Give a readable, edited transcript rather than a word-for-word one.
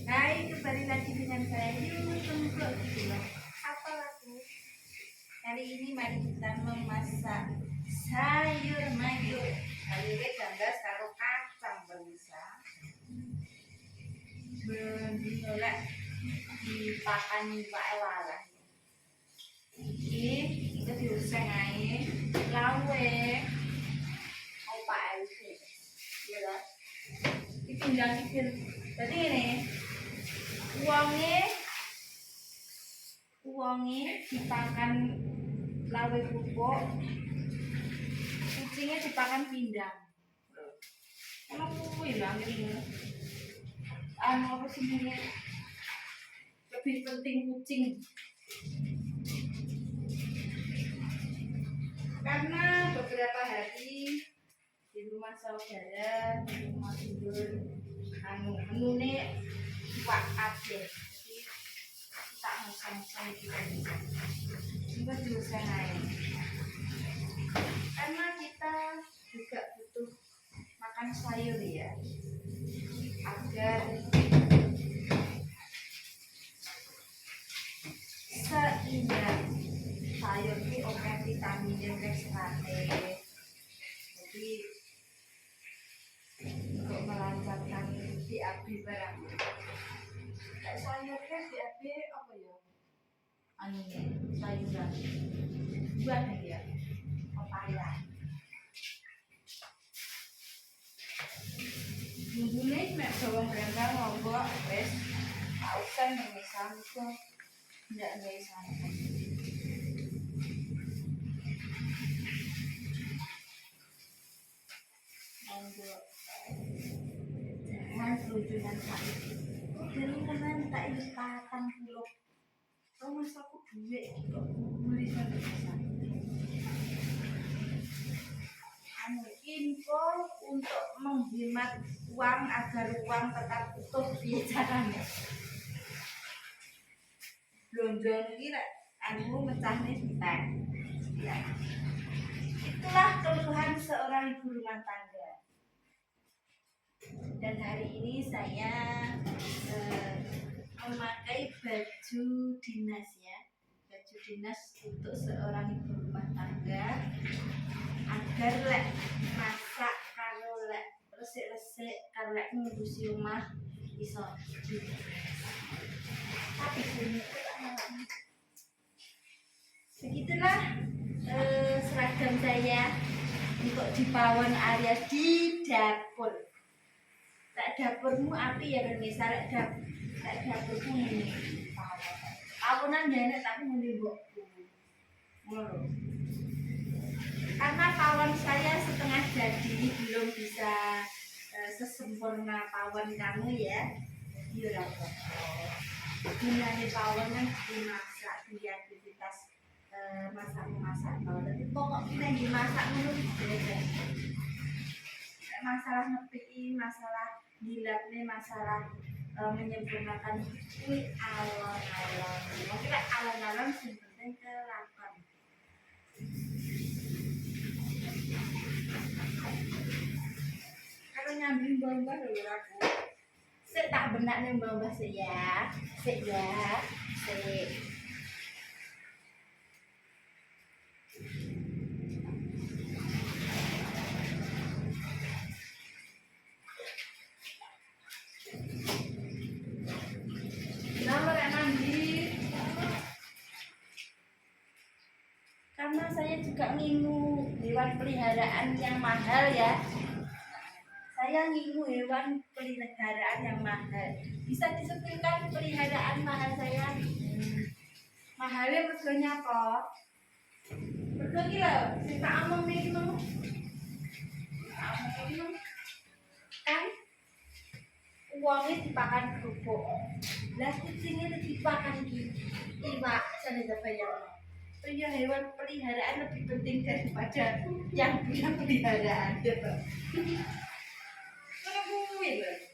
Hai, kembali lagi dengan saya Yu Tunggu gitu loh. Apa lagu? Kali ini mari kita memasak sayur mayur. Sayurnya gambas karo kacang bisa. Bendolek dipakan Pak Elalah. Iki kita diuseng ae lawe. Opa Elvi. Ya lah. Dipindang dikit. Jadi ini uangnya dipakan lawe bubuk, kucingnya dipakan pindang. Emang kuwi lah ini. Apa sih ini? Lebih penting kucing. Karena beberapa hari di rumah saudara, di rumah tidur, menu ini Pak Ade. Tak musang-musang kita diusahain. Karena kita juga butuh makan sayur ya, agar seimbang. Sayur ini oke vitamin dan seratnya. Jadi untuk melancarkan BAB barang. Kayak sayurnya BAB apa ya? Sayuran buah ya, pepaya. Bumbunya mek bawang brambang lombok wes tak usah memisah itu tidak memisah. Lombok jangan kerujukan sakit. Jadi teman tak ini patang kilo. Kau masa aku duit kok beli satu bisa. Info untuk menghemat uang agar uang tetap utuh di caranya. Belanja ini mecahnya kita. Ya. Itulah keluhan seorang ibu rumah tangga. Dan hari ini saya memakai baju dinas ya, baju dinas untuk seorang ibu rumah tangga agar lek masak karo lek resik-resik karo lek ngurusi rumah iso. Tapi begitulah seragam saya untuk di pawon alias di dapur. Tak dapurmu api ya kan misalnya dapurmu ini pawonan nenek tapi menibokku karena pawon saya setengah jadi belum bisa sesempurna pawon kamu ya. Iya apa gunanya pawon kan dimasak di aktivitas masak tapi pokok kita dimasak dulu beda. Masalah ngepi, masalah gilapnya, masalah menyempurnakan ini alon-alon. Mungkin alon-alon sebenarnya ke-8. Kalau nyambung bawah dulu aku. Sik tak benak nih bawah sik ya. Sik ya. Sik. Karena saya juga ngingu hewan peliharaan yang mahal ya. Saya ngingu hewan peliharaan yang mahal. Bisa disebutkan peliharaan mahal saya? Mahalnya mergonya apa? Mergo iki lho, sing tak omong iki mau. wonge dipakan kerupuk. Lah kucingnya dipakan iwak sana bayang. So ya hewan peliharaan lebih penting daripada yang punya peliharaan gitu. Kuwi lho.